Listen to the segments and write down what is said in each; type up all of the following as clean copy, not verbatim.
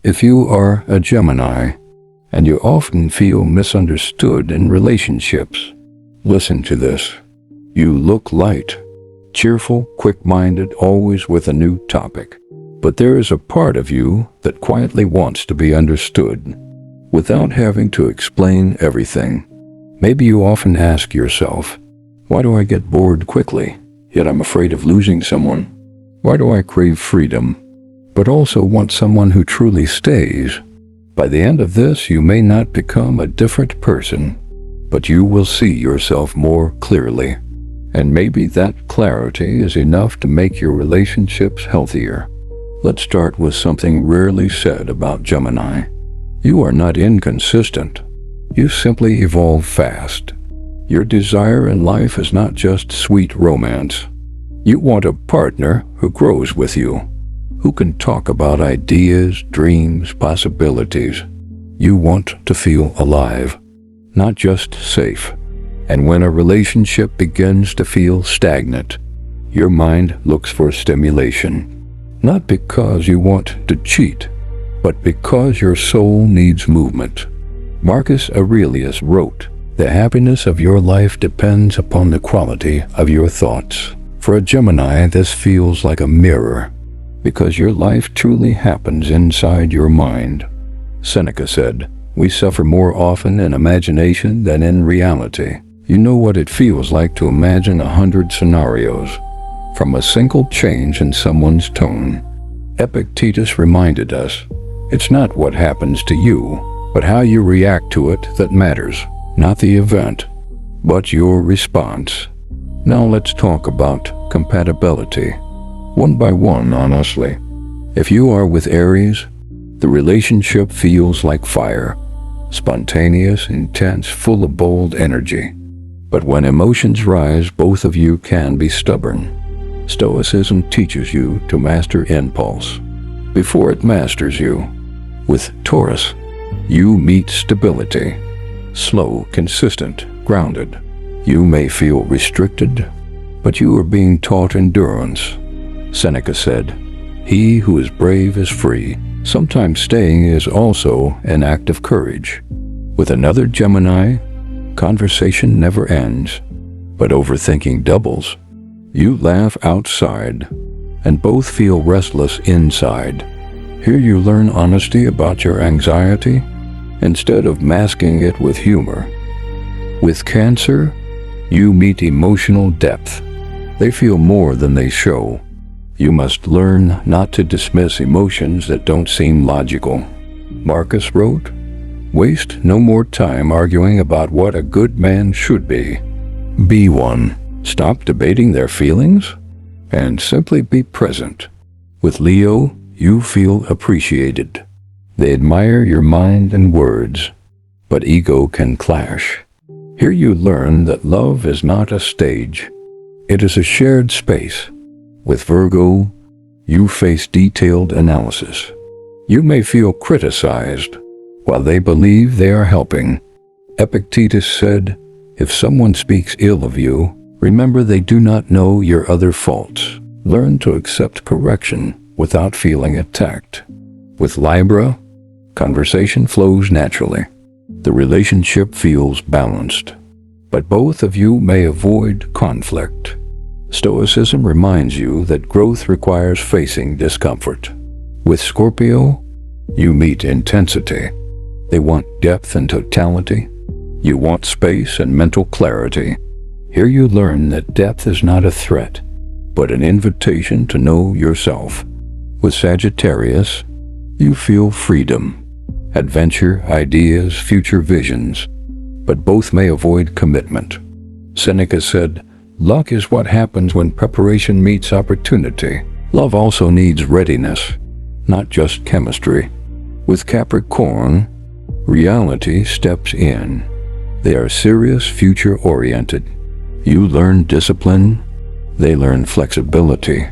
If you are a Gemini, and you often feel misunderstood in relationships, listen to this. You look light, cheerful, quick-minded, always with a new topic. But there is a part of you that quietly wants to be understood, without having to explain everything. Maybe you often ask yourself, why do I get bored quickly, yet I'm afraid of losing someone? Why do I crave freedom, but also want someone who truly stays? By the end of this, you may not become a different person, but you will see yourself more clearly. And maybe that clarity is enough to make your relationships healthier. Let's start with something rarely said about Gemini. You are not inconsistent. You simply evolve fast. Your desire in life is not just sweet romance. You want a partner who grows with you, who can talk about ideas, dreams, possibilities. You want to feel alive, not just safe. And when a relationship begins to feel stagnant, your mind looks for stimulation. Not because you want to cheat, but because your soul needs movement. Marcus Aurelius wrote, "The happiness of your life depends upon the quality of your thoughts." For a Gemini, this feels like a mirror, because your life truly happens inside your mind. Seneca said, "We suffer more often in imagination than in reality." You know what it feels like to imagine 100 scenarios from a single change in someone's tone. Epictetus reminded us, it's not what happens to you, but how you react to it that matters, not the event, but your response. Now let's talk about compatibility, one by one, honestly. If you are with Aries, the relationship feels like fire, spontaneous, intense, full of bold energy. But when emotions rise, both of you can be stubborn. Stoicism teaches you to master impulse before it masters you. With Taurus, you meet stability, slow, consistent, grounded. You may feel restricted, but you are being taught endurance. Seneca said, "He who is brave is free." Sometimes staying is also an act of courage. With another Gemini, conversation never ends, but overthinking doubles. You laugh outside, and both feel restless inside. Here you learn honesty about your anxiety, instead of masking it with humor. With Cancer, you meet emotional depth. They feel more than they show. You must learn not to dismiss emotions that don't seem logical. Marcus wrote, "Waste no more time arguing about what a good man should be. Be one. Stop debating their feelings and simply be present." With Leo, you feel appreciated. They admire your mind and words, but ego can clash. Here you learn that love is not a stage. It is a shared space. With Virgo, you face detailed analysis. You may feel criticized, while they believe they are helping. Epictetus said, "If someone speaks ill of you, remember they do not know your other faults." Learn to accept correction without feeling attacked. With Libra, conversation flows naturally. The relationship feels balanced, but both of you may avoid conflict. Stoicism reminds you that growth requires facing discomfort. With Scorpio, you meet intensity. They want depth and totality. You want space and mental clarity. Here you learn that depth is not a threat, but an invitation to know yourself. With Sagittarius, you feel freedom, adventure, ideas, future visions, but both may avoid commitment. Seneca said, "Luck is what happens when preparation meets opportunity." Love also needs readiness, not just chemistry. With Capricorn, reality steps in. They are serious, future-oriented. You learn discipline, they learn flexibility.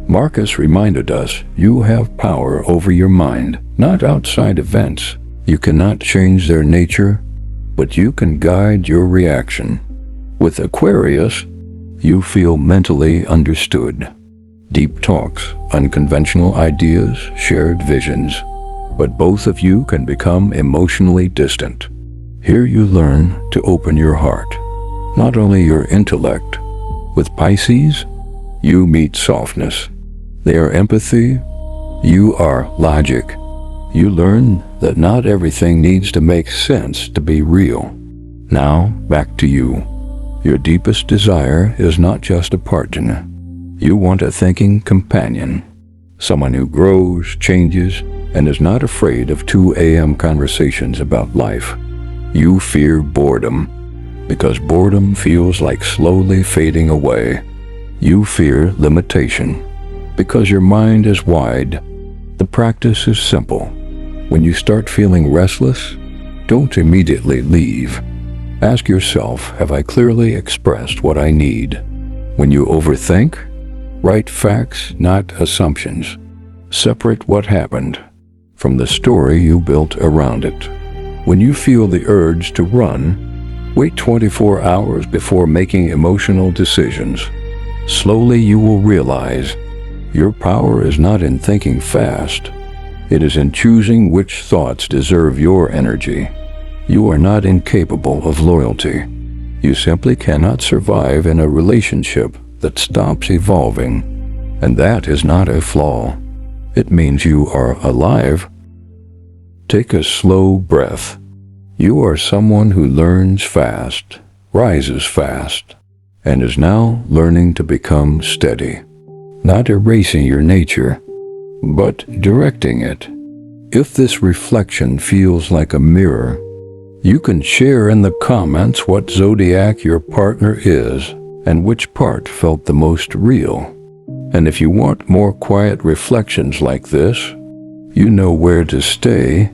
Marcus reminded us, you have power over your mind, not outside events. You cannot change their nature, but you can guide your reaction. With Aquarius, you feel mentally understood. Deep talks, unconventional ideas, shared visions. but both of you can become emotionally distant. Here you learn to open your heart, not only your intellect. With Pisces, you meet softness. They are empathy, you are logic. You learn that not everything needs to make sense to be real. Now, back to you. Your deepest desire is not just a partner. You want a thinking companion, someone who grows, changes, and is not afraid of 2 a.m. conversations about life. You fear boredom, because boredom feels like slowly fading away. You fear limitation, because your mind is wide. The practice is simple. When you start feeling restless, don't immediately leave. Ask yourself, have I clearly expressed what I need? When you overthink, write facts, not assumptions. Separate what happened from the story you built around it. When you feel the urge to run, wait 24 hours before making emotional decisions. Slowly you will realize your power is not in thinking fast. It is in choosing which thoughts deserve your energy. You are not incapable of loyalty. You simply cannot survive in a relationship that stops evolving, and that is not a flaw. It means you are alive. Take a slow breath. You are someone who learns fast, rises fast, and is now learning to become steady. Not erasing your nature, but directing it. If this reflection feels like a mirror, you can share in the comments what zodiac your partner is and which part felt the most real. And if you want more quiet reflections like this, you know where to stay.